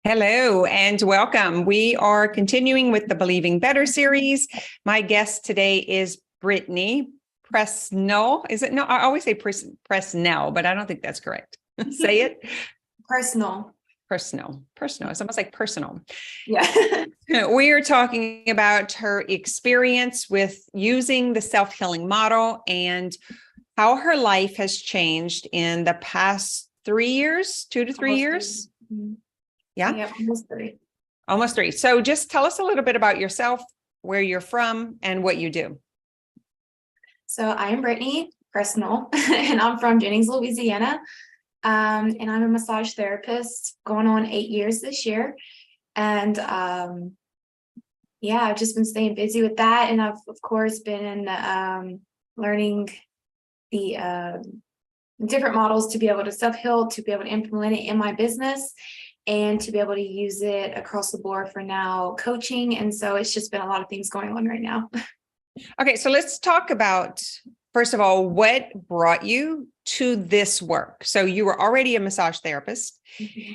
Hello and welcome. We are continuing with the Believing Better series. My guest today is Brittanypresnull. Is it? No, I always say Presnull, but I don't think that's correct. Say it. Presnull. Presnull. It's almost like personal. Yeah. We are talking about her experience with using the self-healing model and how her life has changed in the past 3 years, 2 to 3 years. Mm-hmm. Yeah, almost three. Almost 3. So just tell us a little bit about yourself, where you're from, and what you do. So I am Brittanypresnull, and I'm from Jennings, Louisiana. And I'm a massage therapist going on 8 years this year. And I've just been staying busy with that. And I've, of course, been learning the different models to be able to self-heal, to be able to implement it in my business, and to be able to use it across the board for now coaching. And so it's just been a lot of things going on right now. Okay, so let's talk about, first of all, what brought you to this work. So you were already a massage therapist,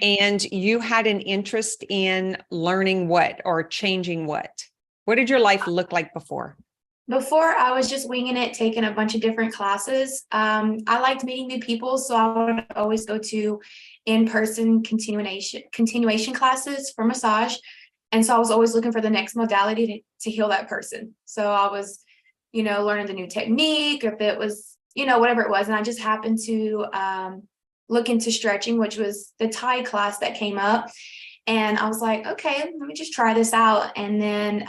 and you had an interest in learning what or changing what? What did your life look like before? Before, I was just winging it, taking a bunch of different classes. I liked meeting new people, so I would always go to in-person continuation classes for massage. And so I was always looking for the next modality to heal that person. So I was, learning the new technique, if it was, whatever it was. And I just happened to look into stretching, which was the Thai class that came up. And I was like, okay, let me just try this out. And then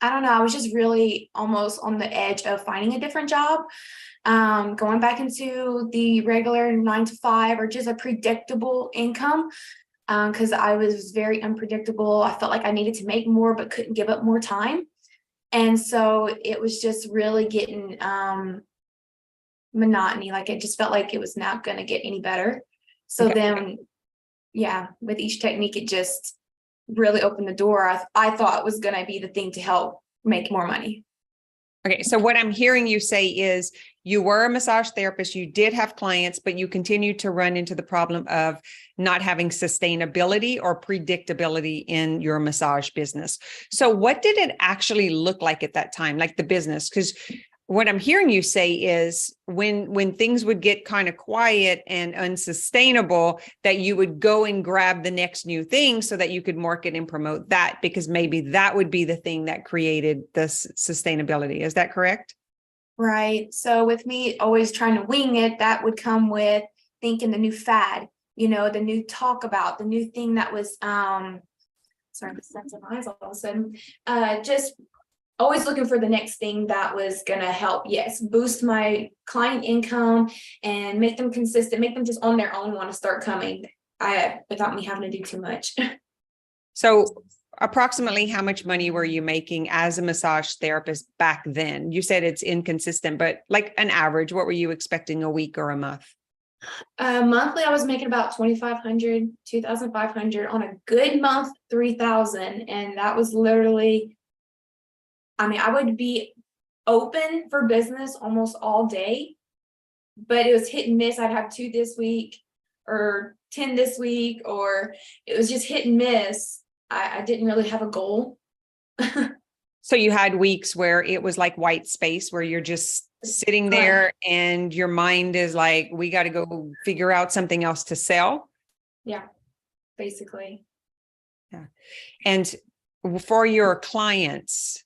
I don't know, I was just really almost on the edge of finding a different job, going back into the regular 9 to 5 or just a predictable income, because I was very unpredictable. I felt like I needed to make more, but couldn't give up more time. And so it was just really getting monotony. Like it just felt like it was not going to get any better. So then, with each technique, it just really opened the door. I thought it was going to be the thing to help make more money. Okay, so what I'm hearing you say is you were a massage therapist, you did have clients, but you continued to run into the problem of not having sustainability or predictability in your massage business. So what did it actually look like at that time, like the business? Because what I'm hearing you say is when things would get kind of quiet and unsustainable, that you would go and grab the next new thing so that you could market and promote that, because maybe that would be the thing that created this sustainability. Is that correct? Right. So with me always trying to wing it, that would come with thinking the new fad, the new talk about, the new thing that was, sorry, the sense of eyes all of a sudden, just always looking for the next thing that was going to help, boost my client income and make them consistent, make them just on their own want to start coming without me having to do too much. So approximately how much money were you making as a massage therapist back then? You said it's inconsistent, but like an average, what were you expecting a week or a month? Monthly, I was making about $2,500, $2,500 on a good month, $3,000. And that was literally, I would be open for business almost all day, but it was hit and miss. I'd have 2 this week or 10 this week, or it was just hit and miss. I didn't really have a goal. So you had weeks where it was like white space, where you're just sitting there and your mind is like, we got to go figure out something else to sell. Yeah, basically. Yeah. And for your clients,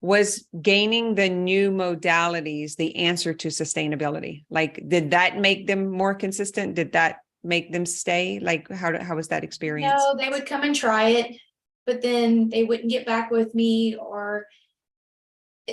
was gaining the new modalities the answer to sustainability? Like, did that make them more consistent? Did that make them stay? Like, how was that experience? No, they would come and try it, but then they wouldn't get back with me, or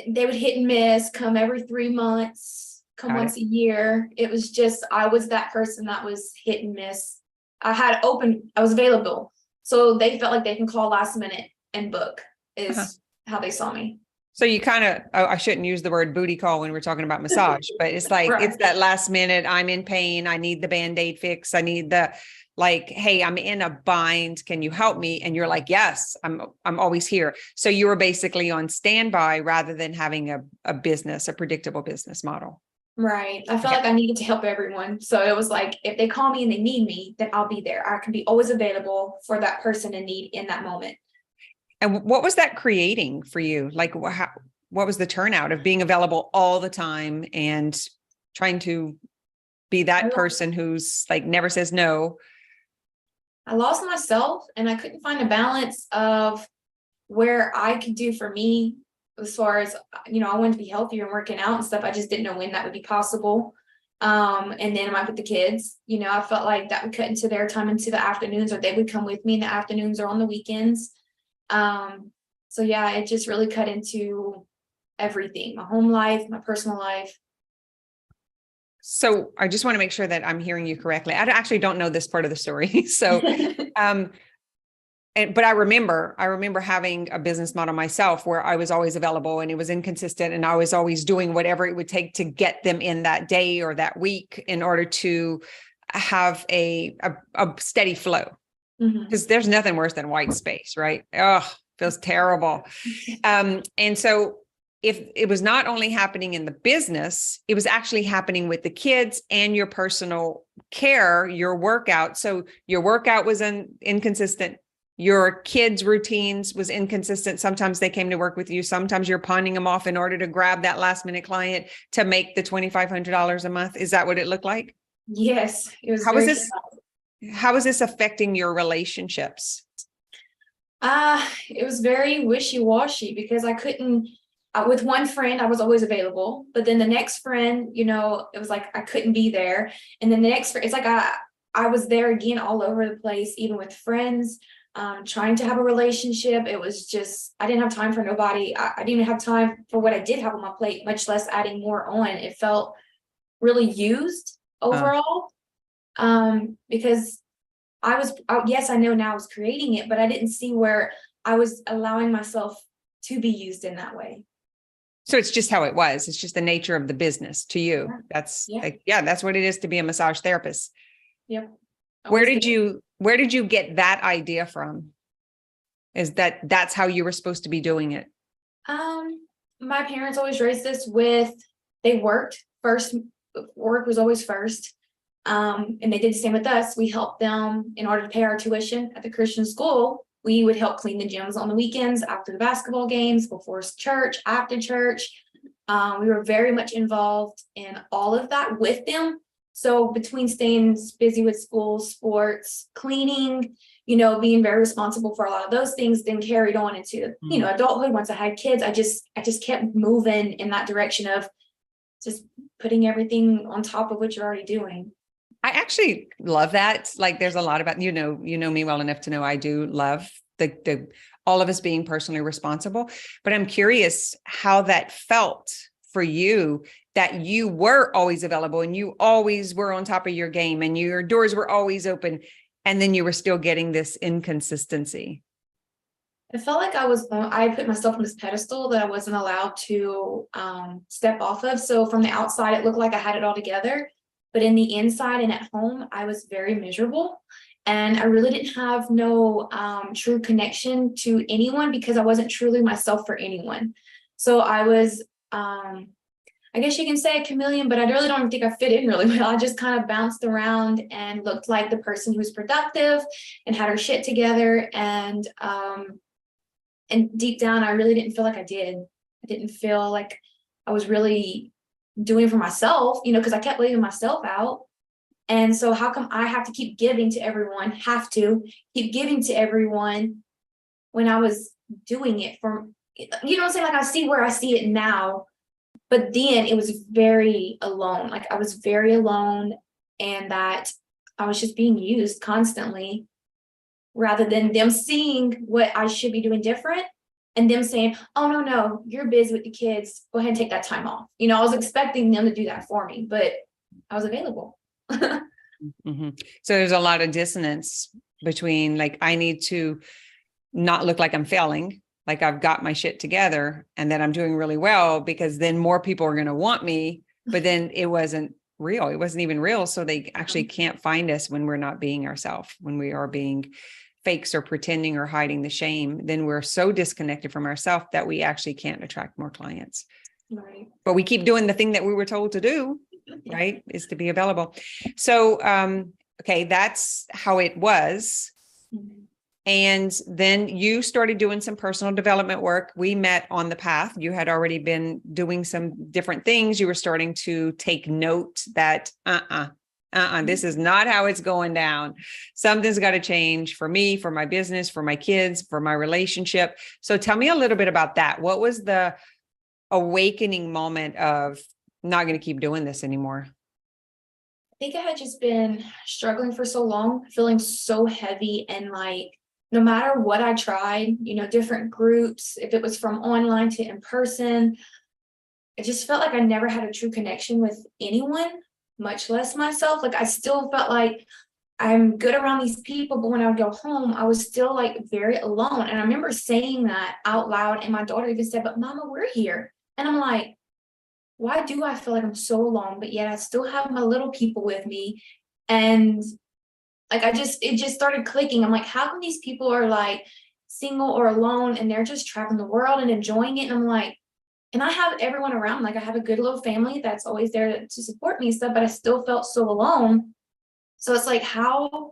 they would hit and miss, come every 3 months, come once a year. It was just, I was that person that was hit and miss. I was available. So they felt like they can call last minute and book is how they saw me. So you kind of, I shouldn't use the word booty call when we're talking about massage, but it's like, right. It's that last minute, I'm in pain. I need the Band-Aid fix. I need hey, I'm in a bind. Can you help me? And you're like, yes, I'm always here. So you were basically on standby rather than having a business, a predictable business model. Right. I felt Okay. like I needed to help everyone. So it was like, if they call me and they need me, then I'll be there. I can be always available for that person in need in that moment. And what was that creating for you? Like, what was the turnout of being available all the time and trying to be that person who's like never says no? I lost myself and I couldn't find a balance of where I could do for me as far as, I wanted to be healthier and working out and stuff. I just didn't know when that would be possible. And then with the kids, I felt like that would cut into their time into the afternoons, or they would come with me in the afternoons or on the weekends. So yeah, it just really cut into everything, my home life, my personal life. So I just want to make sure that I'm hearing you correctly. I actually don't know this part of the story. So, but I remember having a business model myself where I was always available and it was inconsistent, and I was always doing whatever it would take to get them in that day or that week in order to have a steady flow. Because there's nothing worse than white space, right? Oh, feels terrible. And so if it was not only happening in the business, it was actually happening with the kids and your personal care, your workout. So your workout was inconsistent. Your kids' routines was inconsistent. Sometimes they came to work with you. Sometimes you're pawning them off in order to grab that last minute client to make the $2,500 a month. Is that what it looked like? Yes, it was. How is this affecting your relationships? It was very wishy-washy because I couldn't, with one friend, I was always available, but then the next friend, it was like I couldn't be there. And then the next friend, it's like I was there again all over the place, even with friends, trying to have a relationship. It was just, I didn't have time for nobody. I didn't even have time for what I did have on my plate, much less adding more on. It felt really used overall. Because yes, I know now I was creating it, but I didn't see where I was allowing myself to be used in that way. So it's just how it was. It's just the nature of the business to you. That's that's what it is to be a massage therapist. Yep. Where did you get that idea from? Is that's how you were supposed to be doing it? My parents always raised us with, they worked first. Work was always first. And they did the same with us. We helped them in order to pay our tuition at the Christian school. We would help clean the gyms on the weekends, after the basketball games, before church, after church. We were very much involved in all of that with them. So between staying busy with school, sports, cleaning, being very responsible for a lot of those things, then carried on into, adulthood. Once I had kids, I just kept moving in that direction of just putting everything on top of what you're already doing. I actually love that. Like, there's a lot about, you know me well enough to know I do love the all of us being personally responsible, but I'm curious how that felt for you, that you were always available and you always were on top of your game and your doors were always open, and then you were still getting this inconsistency. I felt like I put myself on this pedestal that I wasn't allowed to step off of. So from the outside, it looked like I had it all together. But in the inside and at home, I was very miserable. And I really didn't have no true connection to anyone because I wasn't truly myself for anyone. So I was, I guess you can say a chameleon, but I really don't think I fit in really well. I just kind of bounced around and looked like the person who's productive and had her shit together. And deep down, I really didn't feel like I did. I didn't feel like I was really doing it for myself, because I kept leaving myself out. And so how come I have to keep giving to everyone, when I was doing it for, what I'm saying? Like, I see where I see it now, but then it was very alone. Like, I was very alone, and that I was just being used constantly, rather than them seeing what I should be doing different and them saying, oh, no, you're busy with the kids. Go ahead and take that time off. I was expecting them to do that for me, but I was available. Mm-hmm. So there's a lot of dissonance between, like, I need to not look like I'm failing, like I've got my shit together and that I'm doing really well, because then more people are going to want me. But then it wasn't real. It wasn't even real. So they actually can't find us when we're not being ourselves, when we are being fakes or pretending or hiding the shame. Then we're so disconnected from ourselves that we actually can't attract more clients. Right. But we keep doing the thing that we were told to do. right? Is to be available. So, okay, that's how it was. Mhm. And then you started doing some personal development work. We met on the path. You had already been doing some different things. You were starting to take note that, this is not how it's going down. Something's got to change for me, for my business, for my kids, for my relationship. So tell me a little bit about that. What was the awakening moment of not going to keep doing this anymore? I think I had just been struggling for so long, feeling so heavy, and like no matter what I tried, different groups, if it was from online to in person, it just felt like I never had a true connection with anyone, much less myself. Like I still felt like I'm good around these people, but when I would go home, I was still like very alone. And I remember saying that out loud, and my daughter even said, "But Mama, we're here." And I'm like, why do I feel like I'm so alone, but yet I still have my little people with me? And like it just started clicking. I'm like, how come these people are like single or alone and they're just traveling the world and enjoying it? And I'm like, and I have everyone around. Like I have a good little family that's always there to support me and stuff, but I still felt so alone. So it's like, how,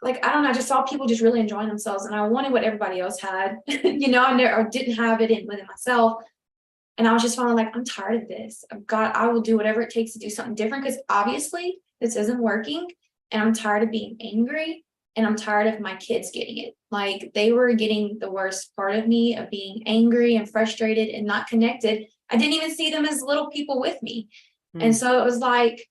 like, I don't know, I just saw people just really enjoying themselves, and I wanted what everybody else had. I never, or didn't have it within myself. And I was just finally like, I'm tired of this. I will do whatever it takes to do something different, because obviously this isn't working. And I'm tired of being angry, and I'm tired of my kids getting it. Like they were getting the worst part of me, of being angry and frustrated and not connected. I didn't even see them as little people with me. And so it was like,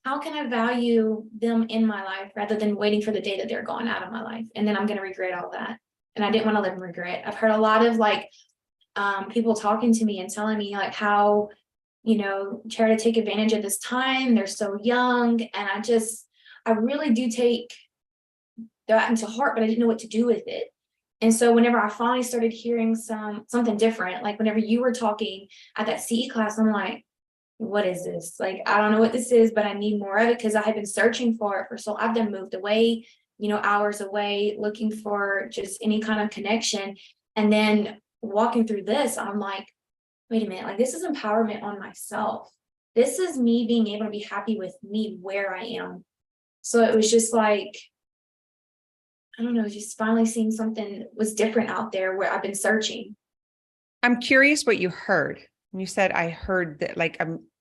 how can I value them in my life rather than waiting for the day that they're gone out of my life? And then I'm going to regret all that. And I didn't want to live in regret. I've heard a lot of like people talking to me and telling me like how, try to take advantage of this time. They're so young. And I really do take that into heart, but I didn't know what to do with it. And so whenever I finally started hearing something different, like whenever you were talking at that CE class, I'm like, what is this? Like, I don't know what this is, but I need more of it, because I had been searching for it so I've then moved away, hours away, looking for just any kind of connection. And then walking through this, I'm like, wait a minute, like this is empowerment on myself. This is me being able to be happy with me where I am. So it was just like, I don't know, just finally seeing something was different out there where I've been searching. I'm curious what you heard. You said, I heard that, like,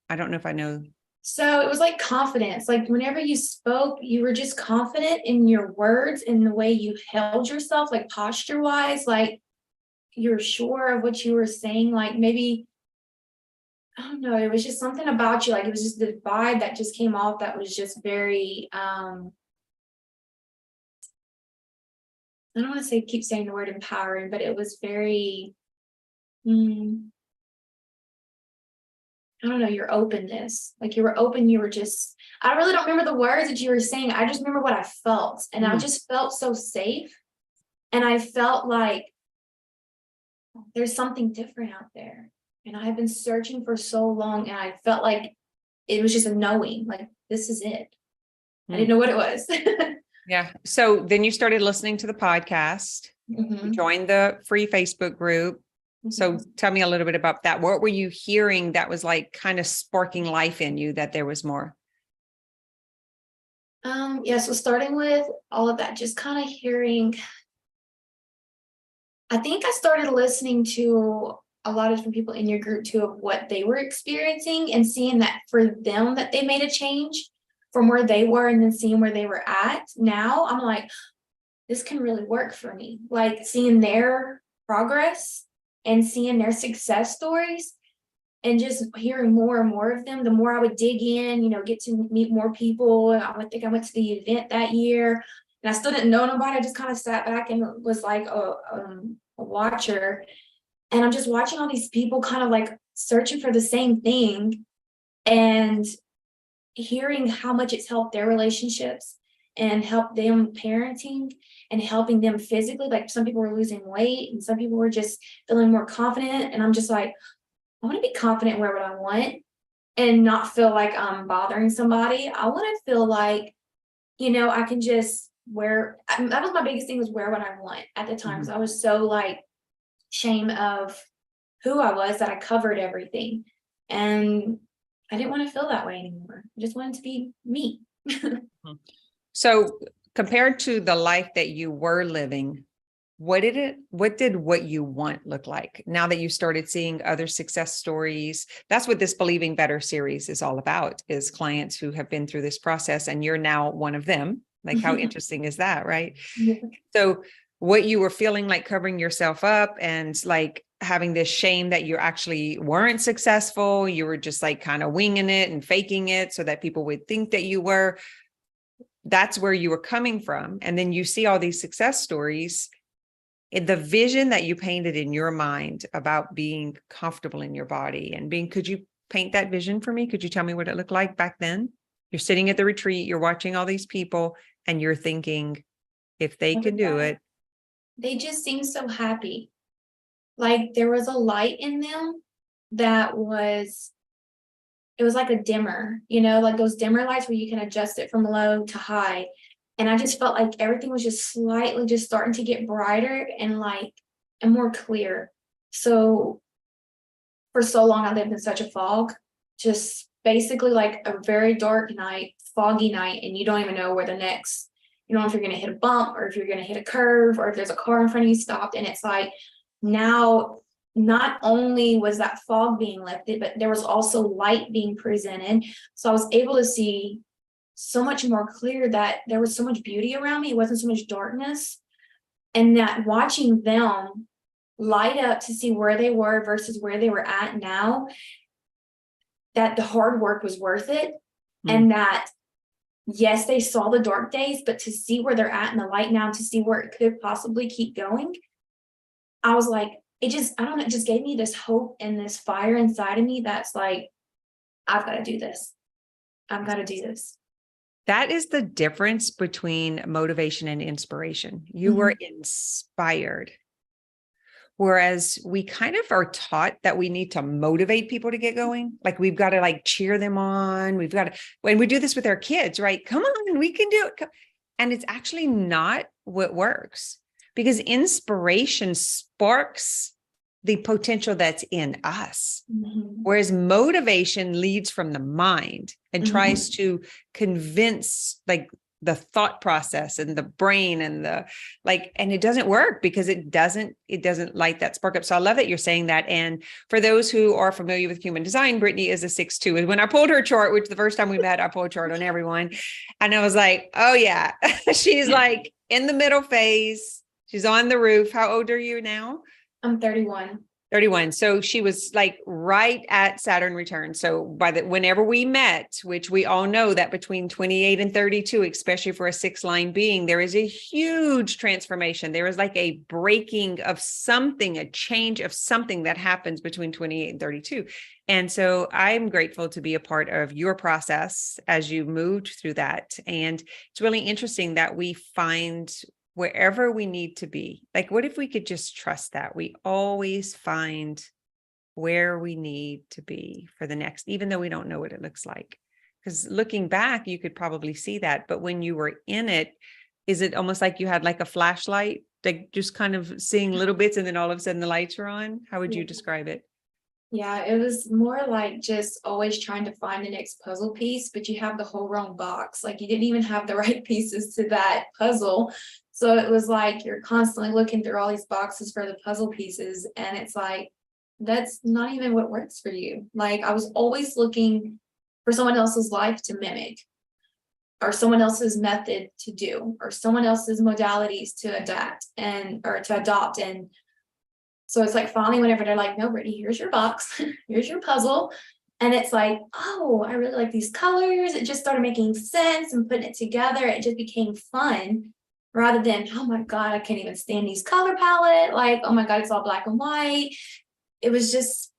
I don't know if I know. So it was like confidence. Like whenever you spoke, you were just confident in your words, in the way you held yourself, like posture wise, like you're sure of what you were saying. Like maybe, I don't know, it was just something about you. Like it was just the vibe that just came off that was just very, I don't want to say, keep saying the word empowering, but it was very, I don't know, your openness. Like you were open, you were just, I really don't remember the words that you were saying. I just remember what I felt. And I just felt so safe. And I felt like there's something different out there. And I have been searching for so long, and I felt like it was just a knowing, like this is it. I didn't know what it was. Yeah. So then you started listening to the podcast, you joined the free Facebook group. So tell me a little bit about that. What were you hearing that was like kind of sparking life in you, that there was more? Yeah, so starting with all of that, just kind of hearing, I think I started listening to a lot of different people in your group too, of what they were experiencing, and seeing that for them that they made a change from where they were, and then seeing where they were at now. I'm like, this can really work for me. Like seeing their progress and seeing their success stories, and just hearing more and more of them, the more I would dig in, get to meet more people. I think I went to the event that year, and I still didn't know nobody. I just kind of sat back and was like a watcher. And I'm just watching all these people kind of like searching for the same thing, and hearing how much it's helped their relationships and helped them parenting and helping them physically. Like some people were losing weight, and some people were just feeling more confident. And I'm just like, I want to be confident where what I want, and not feel like I'm bothering somebody. I want to feel like, I can just that was my biggest thing, was wear what I want at the time. Because I was so like shame of who I was, that I covered everything. And I didn't want to feel that way anymore. I just wanted to be me. So compared to the life that you were living, what did what you want look like now that you started seeing other success stories? That's what this Believing Better series is all about, is clients who have been through this process, and you're now one of them. Like, how interesting is that, right? Yeah. So what you were feeling like covering yourself up and like having this shame that you actually weren't successful, you were just like kind of winging it and faking it so that people would think that you were, that's where you were coming from. And then you see all these success stories. The vision that you painted in your mind about being comfortable in your body and being, could you paint that vision for me? Could you tell me what it looked like back then? You're sitting at the retreat, you're watching all these people, and you're thinking, if they can do it. They just seemed so happy. Like there was a light in them that was, it was like a dimmer, like those dimmer lights where you can adjust it from low to high. And I just felt like everything was just slightly just starting to get brighter and more clear. So for so long, I lived in such a fog, just basically like a very dark night, foggy night, and you don't even know where you don't know if you're going to hit a bump or if you're going to hit a curve or if there's a car in front of you stopped. And it's like, now, not only was that fog being lifted, but there was also light being presented. So I was able to see so much more clear that there was so much beauty around me. It wasn't so much darkness. And that watching them light up to see where they were versus where they were at now, that the hard work was worth it. And that, yes, they saw the dark days, but to see where they're at in the light now, to see where it could possibly keep going, I was like, I don't know, it just gave me this hope and this fire inside of me that's like, I've got to do this. I've got to do this. That is the difference between motivation and inspiration. You were inspired. Whereas we kind of are taught that we need to motivate people to get going. Like we've got to like cheer them on. We've got to, when we do this with our kids, right? Come on, we can do it. And it's actually not what works, because inspiration sparks the potential that's in us. Whereas motivation leads from the mind and tries to convince like the thought process and the brain and and it doesn't work because it doesn't light that spark up. So I love that you're saying that. And for those who are familiar with human design, Brittany is a 6'2". And when I pulled her chart, which the first time we met, I pulled a chart on everyone. And I was like, oh yeah, she's like in the middle phase. She's on the roof. How old are you now? I'm 31. 31. So she was like right at Saturn return. So whenever we met, which we all know that between 28 and 32, especially for a 6-line being, there is a huge transformation. There is like a breaking of something, a change of something that happens between 28 and 32. And so I'm grateful to be a part of your process as you moved through that. And it's really interesting that we find wherever we need to be. Like, what if we could just trust that we always find where we need to be for the next, even though we don't know what it looks like? Because looking back, you could probably see that. But when you were in it, is it almost like you had like a flashlight, like just kind of seeing little bits and then all of a sudden the lights are on? How would you describe it? Yeah, it was more like just always trying to find the next puzzle piece, but you have the whole wrong box. Like you didn't even have the right pieces to that puzzle. So it was like you're constantly looking through all these boxes for the puzzle pieces. And it's like, that's not even what works for you. Like I was always looking for someone else's life to mimic, or someone else's method to do, or someone else's modalities to adapt or to adopt. And so it's like finally, whenever they're like, no, Brittany, here's your box, here's your puzzle. And it's like, oh, I really like these colors. It just started making sense and putting it together. It just became fun rather than, oh my God, I can't even stand these color palette. Like, oh my God, it's all black and white. It was just,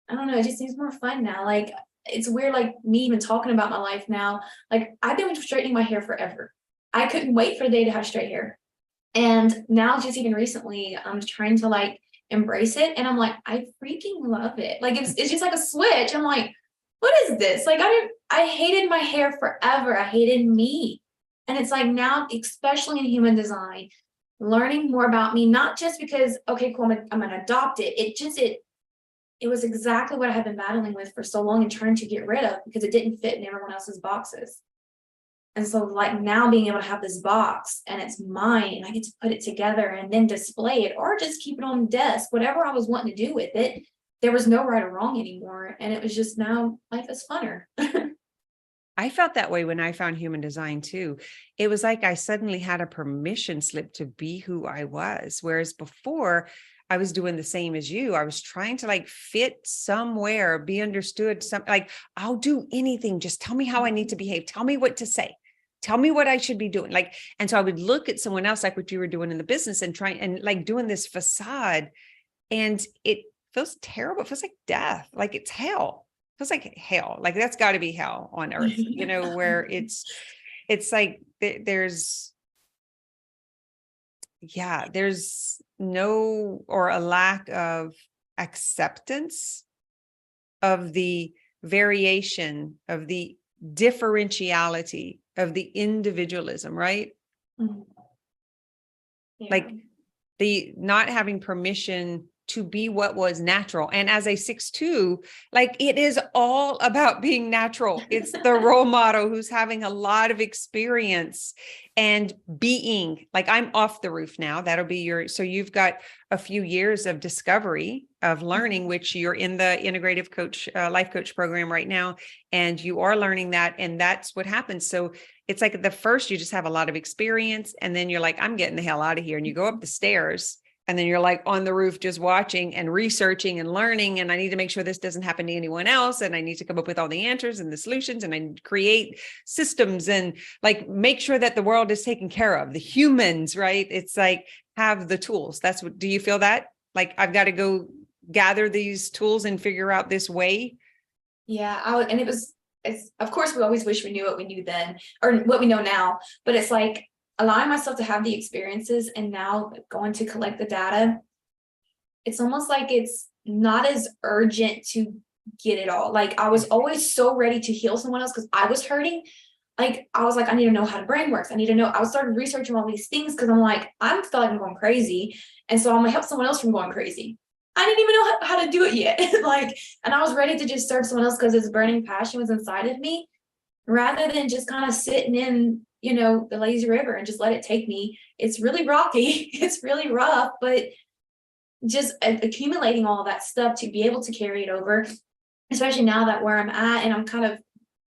I don't know. It just seems more fun now. Like, it's weird, like me even talking about my life now. Like I've been straightening my hair forever. I couldn't wait for the day to have straight hair. And now just even recently, I'm trying to like embrace it. And I'm like, I freaking love it. Like it's just like a switch. I'm like, what is this? Like I hated my hair forever. I hated me. And it's like now, especially in human design, learning more about me, not just because, okay, cool, I'm gonna adopt it. It it was exactly what I had been battling with for so long and trying to get rid of because it didn't fit in everyone else's boxes. And so like now being able to have this box and it's mine and I get to put it together and then display it or just keep it on the desk, whatever I was wanting to do with it, there was no right or wrong anymore. And it was just now life is funner. I felt that way when I found human design too. It was like I suddenly had a permission slip to be who I was. Whereas before I was doing the same as you. I was trying to like fit somewhere, be understood, like I'll do anything. Just tell me how I need to behave. Tell me what to say. Tell me what I should be doing. Like, and so I would look at someone else, like what you were doing in the business and trying and like doing this facade. And it feels terrible. It feels like death. Like it's hell. It feels like hell. Like that's got to be hell on earth, you know, where it's like there's no, or a lack of acceptance of the variation, of the differentiality, of the individualism, right? Mm-hmm. Yeah. Like the not having permission to be what was natural. And as a 6'2", like it is all about being natural. It's the role model who's having a lot of experience and being like, I'm off the roof now. That'll be so you've got a few years of discovery, of learning, which you're in the integrative coach, life coach program right now. And you are learning that. And that's what happens. So it's like the first, you just have a lot of experience. And then you're like, I'm getting the hell out of here. And you go up the stairs. And then you're like on the roof, just watching and researching and learning. And I need to make sure this doesn't happen to anyone else. And I need to come up with all the answers and the solutions. And I create systems and like make sure that the world is taken care of. The humans, right? It's like have the tools. That's what, do you feel that? Like I've got to go gather these tools and figure out this way? Yeah. And it's, of course, we always wish we knew what we knew then or what we know now. But it's like, allowing myself to have the experiences and now going to collect the data, it's almost like it's not as urgent to get it all. Like I was always so ready to heal someone else because I was hurting. Like I was like, I need to know how the brain works. I need to know. I started researching all these things because I'm like, I'm feeling like I'm going crazy. And so I'm gonna help someone else from going crazy. I didn't even know how to do it yet. Like, and I was ready to just serve someone else because this burning passion was inside of me rather than just kind of sitting in, you know, the lazy river and just let it take me. It's really rocky. It's really rough, but just accumulating all that stuff to be able to carry it over, especially now that where I'm at and I'm kind of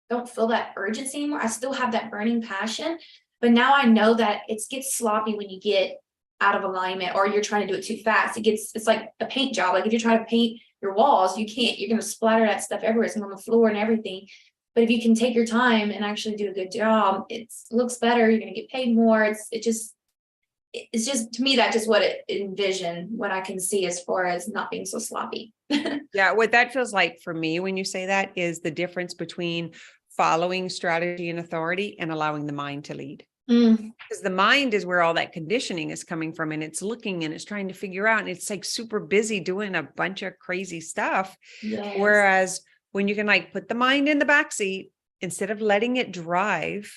don't feel that urgency anymore. I still have that burning passion, but now I know that it gets sloppy when you get out of alignment or you're trying to do it too fast. It's like a paint job. Like if you're trying to paint your walls, you're going to splatter that stuff everywhere. It's on the floor and everything. But if you can take your time and actually do a good job, it looks better. You're going to get paid more. It's just to me, that's just what it envision, what I can see as far as not being so sloppy. Yeah. What that feels like for me when you say that is the difference between following strategy and authority and allowing the mind to lead. Because the mind is where all that conditioning is coming from. And it's looking and it's trying to figure out. And it's like super busy doing a bunch of crazy stuff. Yes. Whereas when you can like put the mind in the back seat, instead of letting it drive,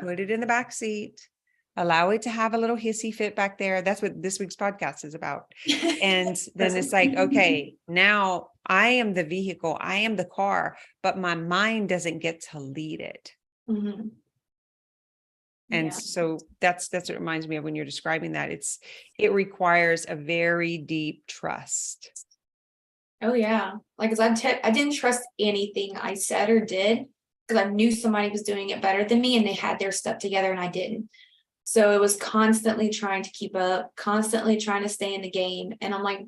put it in the back seat, allow it to have a little hissy fit back there. That's what this week's podcast is about. And then it's like, okay, now I am the vehicle, I am the car, but my mind doesn't get to lead it. Mm-hmm. And so that's what reminds me of when you're describing that. It requires a very deep trust. Oh yeah. Like, cause I didn't trust anything I said or did because I knew somebody was doing it better than me and they had their stuff together and I didn't. So it was constantly trying to keep up, constantly trying to stay in the game. And I'm like,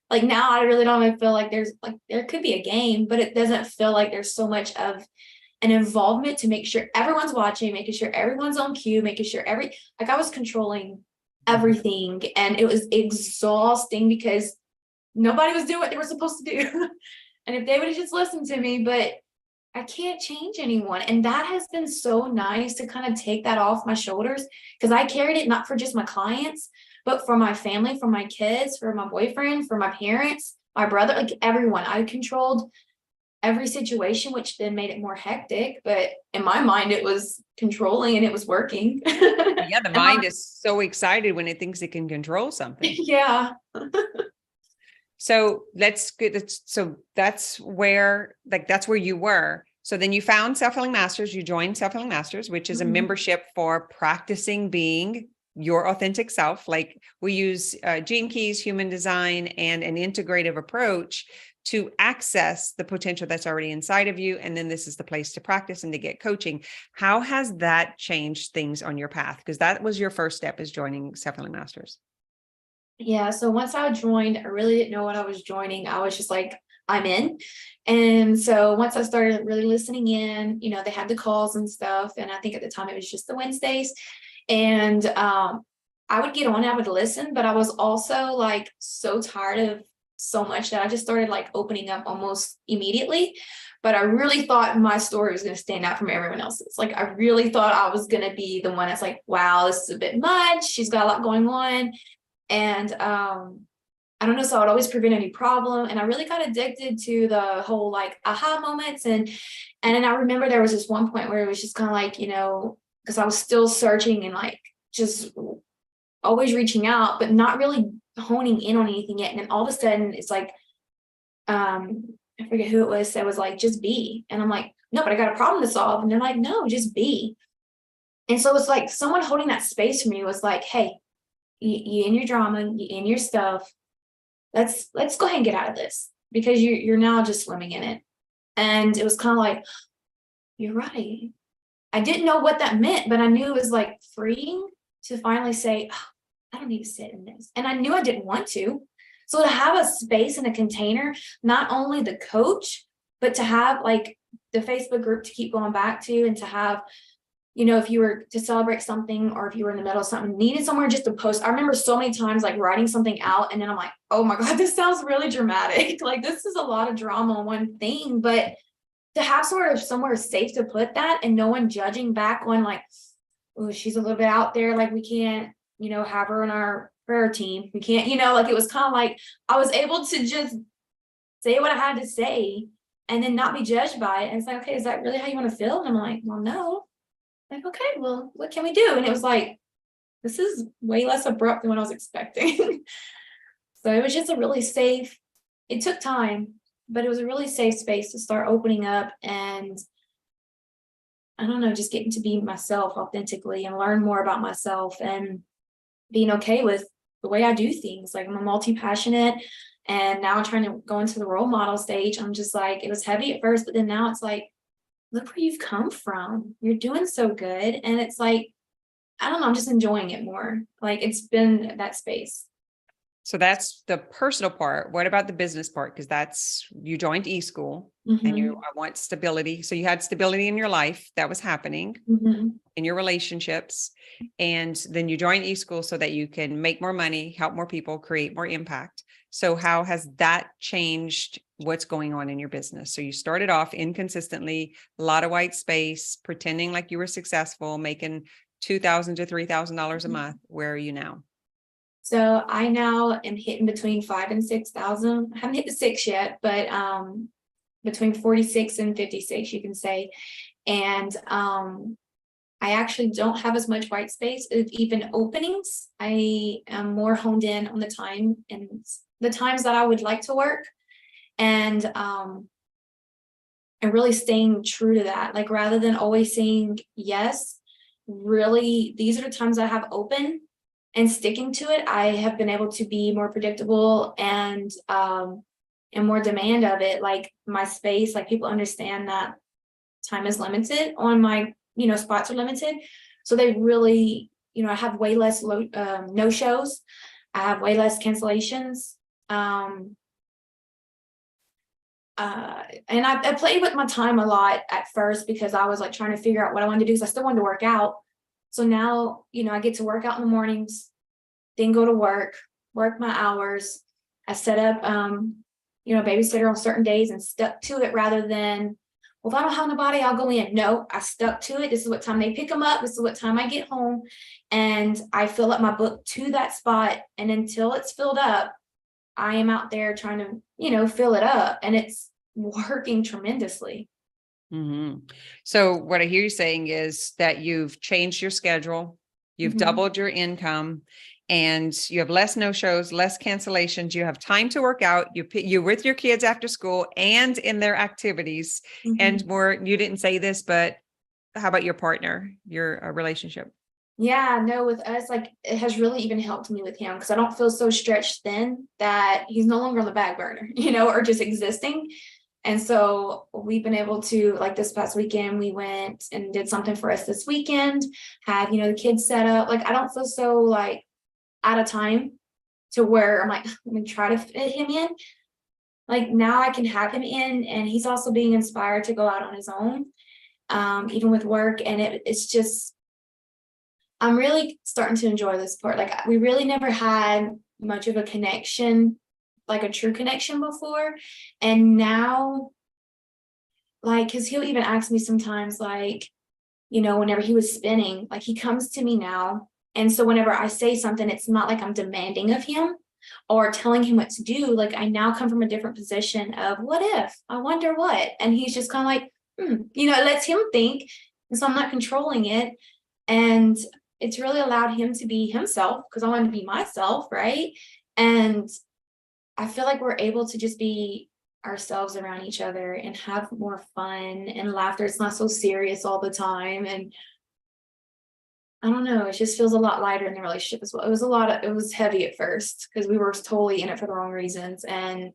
like now I really don't even feel like there could be a game, but it doesn't feel like there's so much of an involvement to make sure everyone's watching, making sure everyone's on cue, making sure like I was controlling everything and it was exhausting because nobody was doing what they were supposed to do. And if they would have just listened to me, but I can't change anyone. And that has been so nice to kind of take that off my shoulders because I carried it not for just my clients, but for my family, for my kids, for my boyfriend, for my parents, my brother, like everyone. I controlled every situation, which then made it more hectic. But in my mind, it was controlling and it was working. Yeah, the mind is so excited when it thinks it can control something. Yeah. So let's get, so that's where you were. So then you found Self-Healing Masters, you joined Self-Healing Masters, which is a membership for practicing being your authentic self. Like we use Gene Keys, human design, and an integrative approach to access the potential that's already inside of you. And then this is the place to practice and to get coaching. How has that changed things on your path? Because that was your first step, is joining Self-Healing Masters. Yeah, so once I joined, I really didn't know what I was joining. I was just like, I'm in. And so once I started really listening in, they had the calls and stuff. And I think at the time it was just the Wednesdays. And I would get on, I would listen, but I was also like so tired of so much that I just started like opening up almost immediately. But I really thought my story was going to stand out from everyone else's. Like I really thought I was going to be the one that's like, wow, this is a bit much. She's got a lot going on. And I don't know, so I would always prevent any problem. And I really got addicted to the whole like aha moments. And then I remember there was this one point where it was just kind of like, because I was still searching and like just always reaching out, but not really honing in on anything yet. And then all of a sudden it's like, I forget who it was that was like, just be. And I'm like, no, but I got a problem to solve. And they're like, no, just be. And so it's like someone holding that space for me was like, hey, you in your drama, you in your stuff. Let's go ahead and get out of this, because you're now just swimming in it. And it was kind of like, you're right. I didn't know what that meant, but I knew it was like freeing to finally say, oh, I don't need to sit in this. And I knew I didn't want to. So to have a space and a container, not only the coach, but to have like the Facebook group to keep going back to, and to have, if you were to celebrate something, or if you were in the middle of something, needed somewhere just to post. I remember so many times like writing something out, and then I'm like, oh my God, this sounds really dramatic. Like this is a lot of drama on one thing, but to have sort of somewhere safe to put that, and no one judging back on like, oh, she's a little bit out there. Like we can't, have her in our prayer team. We can't, like it was kind of like I was able to just say what I had to say and then not be judged by it. And it's like, okay, is that really how you want to feel? And I'm like, well, no. Like, okay, well, what can we do? And it was like, this is way less abrupt than what I was expecting. So it was just a really safe, it took time, but it was a really safe space to start opening up, and I don't know, just getting to be myself authentically and learn more about myself, and being okay with the way I do things. Like I'm a multi-passionate, and now I'm trying to go into the role model stage. I'm just like, it was heavy at first, but then now it's like, look where you've come from. You're doing so good. And it's like, I don't know, I'm just enjoying it more. Like it's been that space. So that's the personal part. What about the business part? Because you joined eSchool and you want stability. So you had stability in your life that was happening in your relationships. And then you joined eSchool so that you can make more money, help more people, create more impact. So how has that changed what's going on in your business? So you started off inconsistently, a lot of white space, pretending like you were successful, making $2,000 to $3,000 a month. Where are you now? So I now am hitting between 5,000 and 6,000. I haven't hit the 6 yet, but between 46 and 56, you can say. And I actually don't have as much white space of even openings. I am more honed in on the time and the times that I would like to work, and really staying true to that. Like rather than always saying yes, really, these are the times I have open. And sticking to it, I have been able to be more predictable and more demand of it. Like my space, like people understand that time is limited on my, spots are limited. So they really, I have way less no shows. I have way less cancellations. And I played with my time a lot at first, because I was like trying to figure out what I wanted to do, because I still wanted to work out. So now, I get to work out in the mornings, then go to work my hours. I set up, babysitter on certain days and stuck to it, rather than, well, if I don't have nobody, I'll go in. No, I stuck to it. This is what time they pick them up. This is what time I get home. And I fill up my book to that spot. And until it's filled up, I am out there trying to, fill it up. And it's working tremendously. So what I hear you saying is that you've changed your schedule, you've doubled your income, and you have less no-shows, less cancellations. You have time to work out. You're with your kids after school and in their activities and more. You didn't say this, but how about your partner, your relationship? Yeah, no, with us, like it has really even helped me with him because I don't feel so stretched thin that he's no longer on the back burner, or just existing. And so we've been able to, like this past weekend, we went and did something for us this weekend, had, the kids set up. Like I don't feel so like out of time to where I'm like, let me try to fit him in. Like now I can have him in, and he's also being inspired to go out on his own, even with work. And it's just, I'm really starting to enjoy this part. Like we really never had much of a connection, like a true connection before. And now, like, cause he'll even ask me sometimes, like, whenever he was spinning, like he comes to me now. And so whenever I say something, it's not like I'm demanding of him or telling him what to do. Like I now come from a different position of what if, I wonder what, and he's just kind of like, it lets him think. And so I'm not controlling it. And it's really allowed him to be himself because I want to be myself, right? And I feel like we're able to just be ourselves around each other and have more fun and laughter. It's not so serious all the time. And I don't know, it just feels a lot lighter in the relationship as well. It was heavy at first because we were totally in it for the wrong reasons. And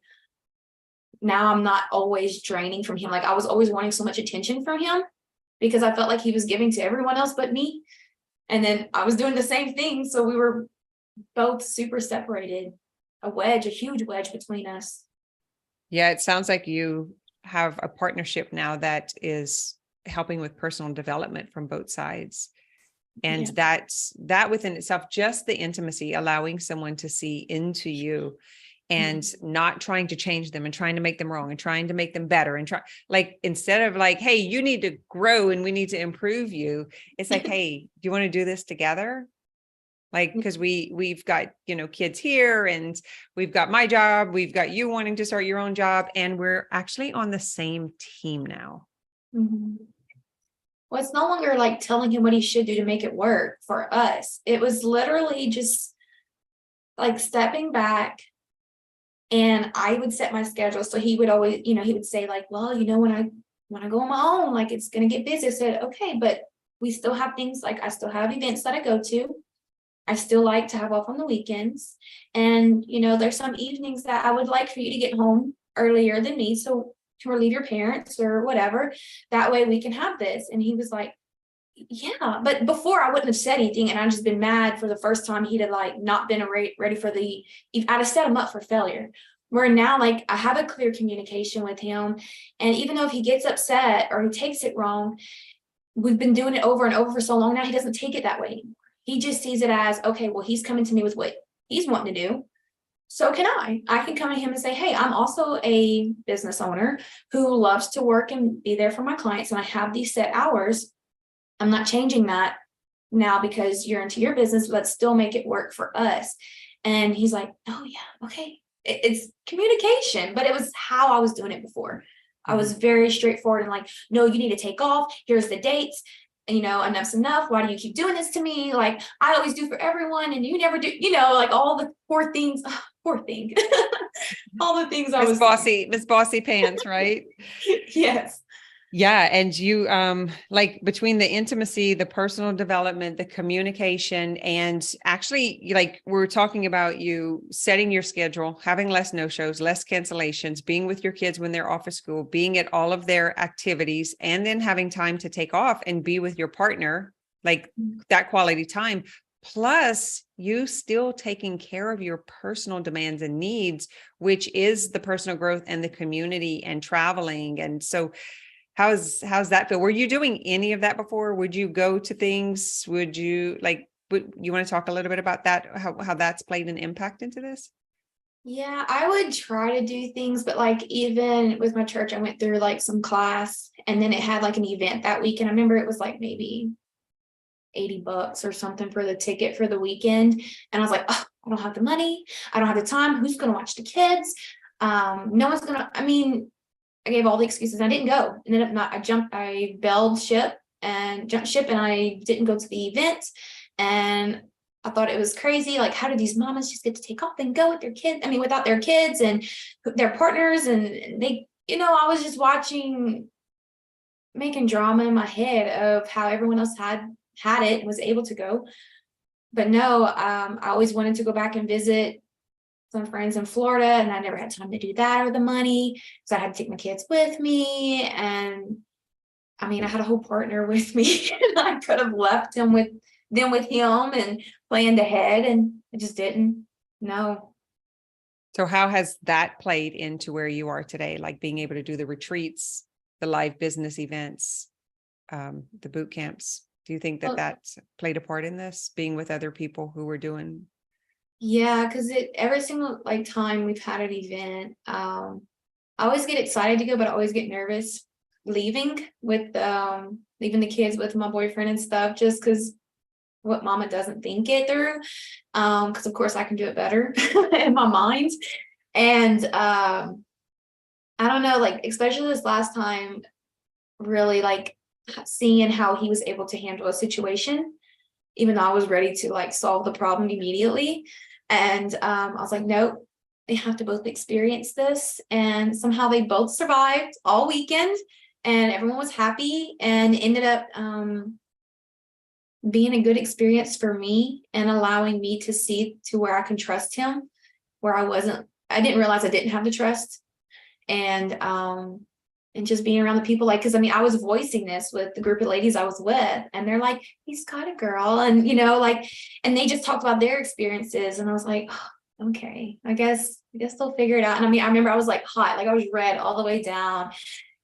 now I'm not always draining from him. Like I was always wanting so much attention from him because I felt like he was giving to everyone else but me. And then I was doing the same thing. So we were both super separated, a huge wedge between us. Yeah, it sounds like you have a partnership now that is helping with personal development from both sides. And that within itself, just the intimacy, allowing someone to see into you and not trying to change them and trying to make them wrong and trying to make them better and instead of like, hey, you need to grow and we need to improve you. It's like, hey, do you want to do this together? Like, because we've got, kids here and we've got my job, we've got you wanting to start your own job, and we're actually on the same team now. Well, it's no longer like telling him what he should do to make it work for us. It was literally just like stepping back. And I would set my schedule. So he would always, he would say like, well, when I go on my own, like it's going to get busy. I said, okay, but we still have things, like I still have events that I go to. I still like to have off on the weekends. And, there's some evenings that I would like for you to get home earlier than me. So to relieve your parents or whatever, that way we can have this. And he was like, yeah, but before I wouldn't have said anything, and I'd just been mad for the first time. He'd have like not been ready for I'd have set him up for failure. Where now, like I have a clear communication with him, and even though if he gets upset or he takes it wrong, we've been doing it over and over for so long now, he doesn't take it that way anymore. He just sees it as, okay, well, he's coming to me with what he's wanting to do. So can I can come to him and say, hey, I'm also a business owner who loves to work and be there for my clients, and I have these set hours. I'm not changing that now because you're into your business. Let's still make it work for us. And he's like, oh yeah, okay. It's communication, but it was how I was doing it before. I was very straightforward and like, no, you need to take off. Here's the dates. Enough's enough. Why do you keep doing this to me? Like I always do for everyone and you never do, like all the poor things, poor thing, all the things I was Miss Bossy Pants, right? Yes. Yeah. And you, like between the intimacy, the personal development, the communication, and actually like we're talking about you setting your schedule, having less no-shows, less cancellations, being with your kids when they're off of school, being at all of their activities, and then having time to take off and be with your partner, like that quality time. Plus you still taking care of your personal demands and needs, which is the personal growth and the community and traveling. And so how's that feel? Were you doing any of that before? Would you go to things? Would you you want to talk a little bit about that? How that's played an impact into this? Yeah, I would try to do things, but like even with my church, I went through like some class and then it had like an event that week. And I remember it was like maybe $80 or something for the ticket for the weekend. And I was like, oh, I don't have the money. I don't have the time. Who's going to watch the kids? No one's going to, I gave all the excuses. I didn't go. And then I bailed ship and jumped ship and I didn't go to the event. And I thought it was crazy. Like, how do these mamas just get to take off and go with their kids? I mean, without their kids and their partners, and they, I was just watching, making drama in my head of how everyone else had it and was able to go. But no, I always wanted to go back and visit some friends in Florida, and I never had time to do that or the money. So I had to take my kids with me. And I mean, I had a whole partner with me. And I could have left him with him and planned ahead, and I just didn't. No. So how has that played into where you are today? Like being able to do the retreats, the live business events, the boot camps. Do you think that that's played a part in this, being with other people who were doing? Yeah, because every single time we've had an event, I always get excited to go, but I always get nervous leaving leaving the kids with my boyfriend and stuff, just because what mama doesn't think it through. Because of course I can do it better in my mind. And I don't know, especially this last time, really seeing how he was able to handle a situation, even though I was ready to solve the problem immediately. And I was like, nope, they have to both experience this. And somehow they both survived all weekend, and everyone was happy, and ended up being a good experience for me, and allowing me to see to where I can trust him, where I didn't realize I didn't have the trust. And just being around the people, because I was voicing this with the group of ladies I was with, and they're like, he's got a girl, and and they just talked about their experiences, and I was like, oh, okay, I guess they'll figure it out. And I remember I was hot, I was red all the way down,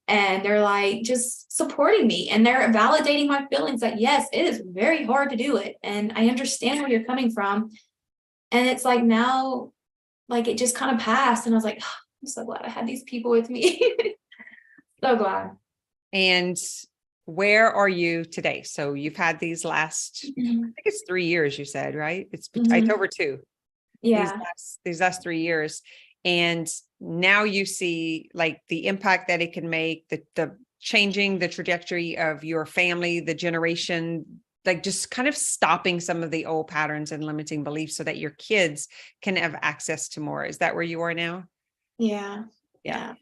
and they're just supporting me, and they're validating my feelings that yes, it is very hard to do it, and I understand where you're coming from. And it's now, it just kind of passed, and I was like, oh, I'm so glad I had these people with me. So glad. And where are you today? So you've had these last, I think it's 3 years, you said, right? It's over 2. Yeah. These last 3 years. And now you see the impact that it can make, the changing the trajectory of your family, the generation, just kind of stopping some of the old patterns and limiting beliefs so that your kids can have access to more. Is that where you are now? Yeah. Yeah.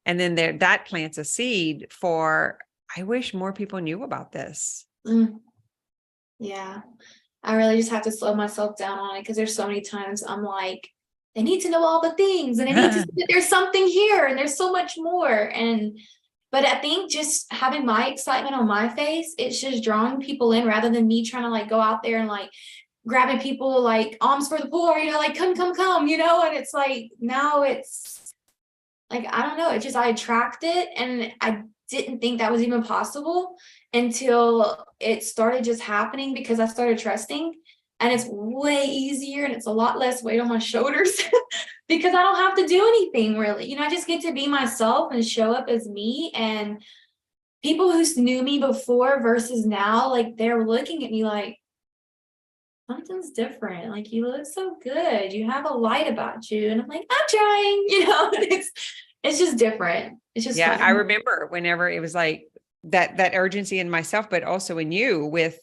And then that plants a seed for, I wish more people knew about this. Yeah. I really just have to slow myself down on it, because there's so many times I'm like, they need to know all the things, and they need to see that there's something here, and there's so much more. But I think just having my excitement on my face, it's just drawing people in, rather than me trying to go out there and grabbing people alms for the poor, come, and it's now it's I don't know, it just, I attract it, and I didn't think that was even possible until it started just happening, because I started trusting, and it's way easier, and it's a lot less weight on my shoulders because I don't have to do anything really. I just get to be myself and show up as me, and people who knew me before versus now, they're looking at me something's different. You look so good. You have a light about you. And I'm I'm trying, it's just different. It's just fun. Fun. I remember whenever it was that urgency in myself, but also in you, with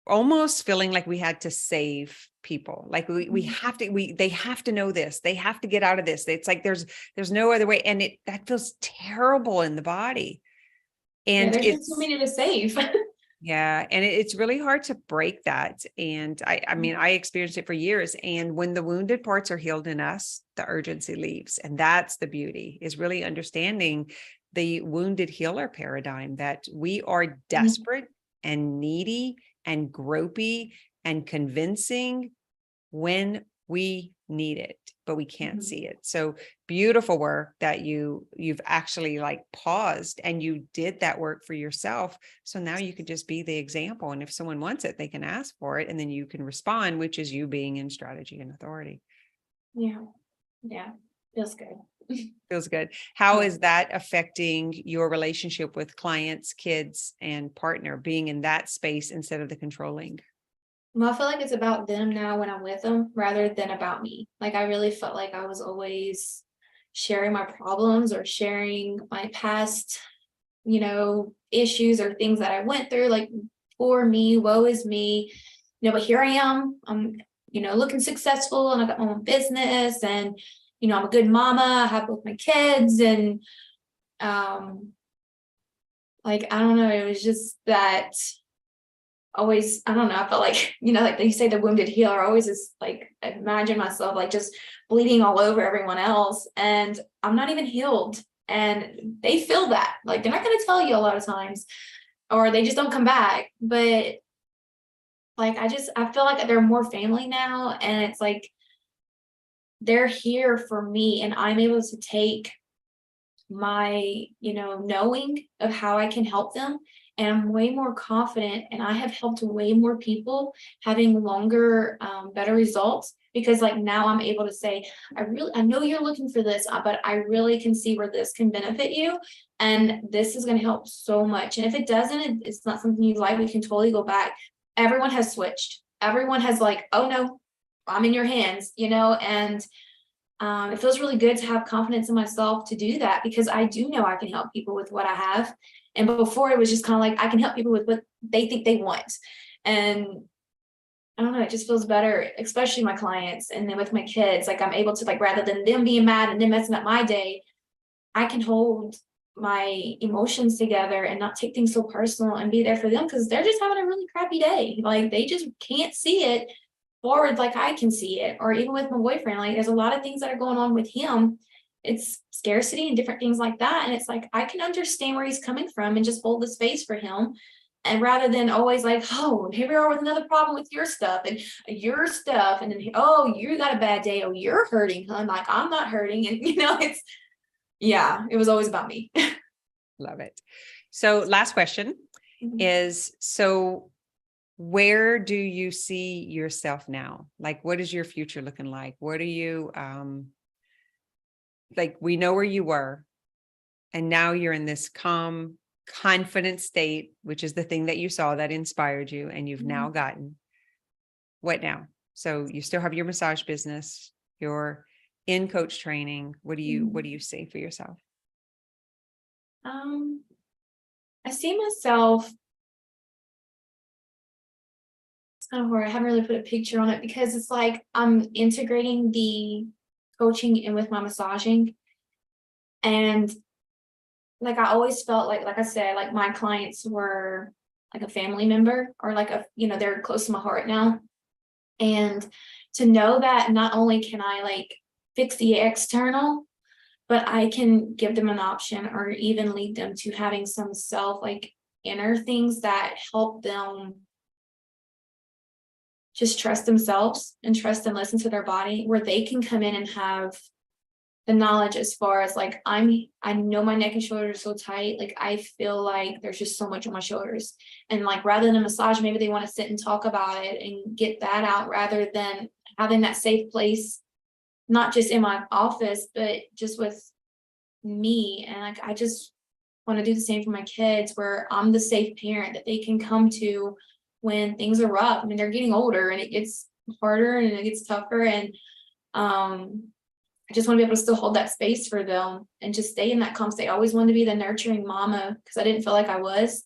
almost feeling like we had to save people. We have to, they have to know this. They have to get out of this. It's there's no other way. And that feels terrible in the body. And there's just so many to save. Yeah. And it's really hard to break that. And I experienced it for years. And when the wounded parts are healed in us, the urgency leaves. And that's the beauty, is really understanding the wounded healer paradigm, that we are desperate and needy and gropey and convincing when we need it, but we can't see it. So beautiful work that you've actually paused, and you did that work for yourself. So now you could just be the example. And if someone wants it, they can ask for it, and then you can respond, which is you being in strategy and authority. Yeah. Yeah. Feels good. Feels good. How is that affecting your relationship with clients, kids, and partner, being in that space instead of the controlling? Well, I feel like it's about them now when I'm with them, rather than about me. I really felt like I was always sharing my problems or sharing my past, issues or things that I went through, poor me, woe is me, but here I am, I'm, looking successful, and I got my own business, and, I'm a good mama, I have both my kids, and, like, I don't know, it was just that always, I don't know, I felt like, like they say the wounded healer, I always just like imagine myself like just bleeding all over everyone else, and I'm not even healed. And they feel that, like they're not going to tell you a lot of times, or they just don't come back. But like I feel like they're more family now, and it's like they're here for me, and I'm able to take my, knowing of how I can help them. And I'm way more confident, and I have helped way more people having longer, better results, because like now I'm able to say, I know you're looking for this, but I really can see where this can benefit you. And this is going to help so much. And if it doesn't, it's not something you like, we can totally go back. Everyone has switched. Everyone has like, oh no, I'm in your hands, and it feels really good to have confidence in myself to do that, because I do know I can help people with what I have. And before, it was just kind of like I can help people with what they think they want. And I don't know, it just feels better, especially my clients. And then with my kids, like I'm able to, like, rather than them being mad and them messing up my day, I can hold my emotions together and not take things so personal and be there for them, because they're just having a really crappy day. Like they just can't see it forward like I can see it. Or even with my boyfriend, like there's a lot of things that are going on with him. It's scarcity and different things like that. And it's like I can understand where he's coming from and just hold the space for him. And rather than always like, oh, here we are with another problem with your stuff, and then, oh, you got a bad day, oh, you're hurting, huh? I'm like, I'm not hurting. And it's, yeah, it was always about me. Love it. So last question is, so where do you see yourself now? Like, what is your future looking like? What are you, like, we know where you were, and now you're in this calm, confident state, which is the thing that you saw that inspired you, and you've now gotten. What now? So you still have your massage business, you're in coach training. What do you see for yourself? I see myself, it's kind of hard, I haven't really put a picture on it, because it's like I'm integrating the coaching in with my massaging. And like I always felt like I said, like my clients were like a family member, or like they're close to my heart now. And to know that not only can I like fix the external, but I can give them an option, or even lead them to having some self, like inner things that help them just trust themselves and trust and listen to their body, where they can come in and have the knowledge as far as like, I know my neck and shoulders are so tight. Like I feel like there's just so much on my shoulders. And like, rather than a massage, maybe they want to sit and talk about it and get that out, rather than having that safe place, not just in my office, but just with me. And like, I just want to do the same for my kids, where I'm the safe parent that they can come to when things are rough. I mean, they're getting older and it gets harder and it gets tougher. And, I just want to be able to still hold that space for them and just stay in that calm state. I always wanted to be the nurturing mama, because I didn't feel like I was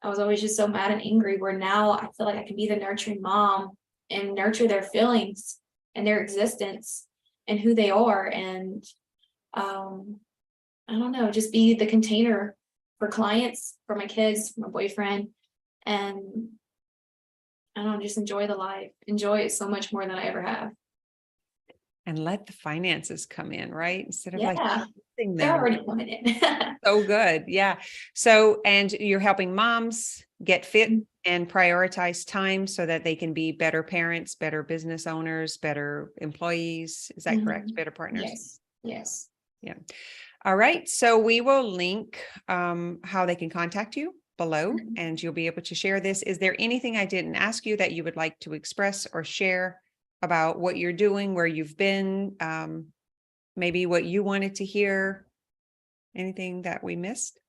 always just so mad and angry, where now I feel like I can be the nurturing mom and nurture their feelings and their existence and who they are. And I don't know, just be the container for clients, for my kids, for my boyfriend. And I don't know, just enjoy the life, enjoy it so much more than I ever have. And let the finances come in, right? Instead of Yeah, like they're already coming in. So good. Yeah. So, and you're helping moms get fit and prioritize time so that they can be better parents, better business owners, better employees. Is that correct? Better partners? Yes. Yes. Yeah. All right. So we will link how they can contact you below, and you'll be able to share this. Is there anything I didn't ask you that you would like to express or share about what you're doing, where you've been, maybe what you wanted to hear? Anything that we missed?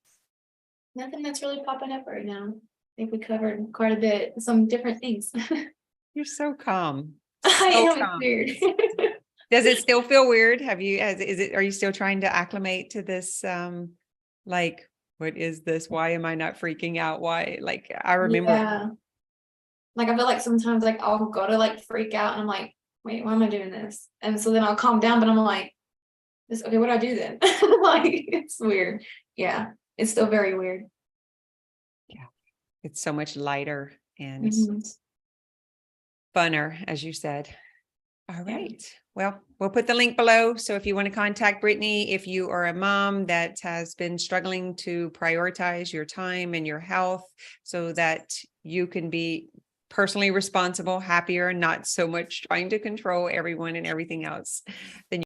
Nothing that's really popping up right now. I think we covered quite a bit, some different things. You're so calm. I am calm. weird. Does it still feel weird? Are you still trying to acclimate to this? Like, what is this? Why am I not freaking out? Why? Like, I remember Like, I feel like sometimes like I'll go to like freak out and I'm like, wait, why am I doing this? And so then I'll calm down, but I'm like, this, okay, what do I do then? Like, it's weird. Yeah, it's still very weird. Yeah. It's so much lighter and Mhm. funner, as you said. All Yeah. right. Well, we'll put the link below. So if you want to contact Brittany, if you are a mom that has been struggling to prioritize your time and your health so that you can be personally responsible, happier, and not so much trying to control everyone and everything else, then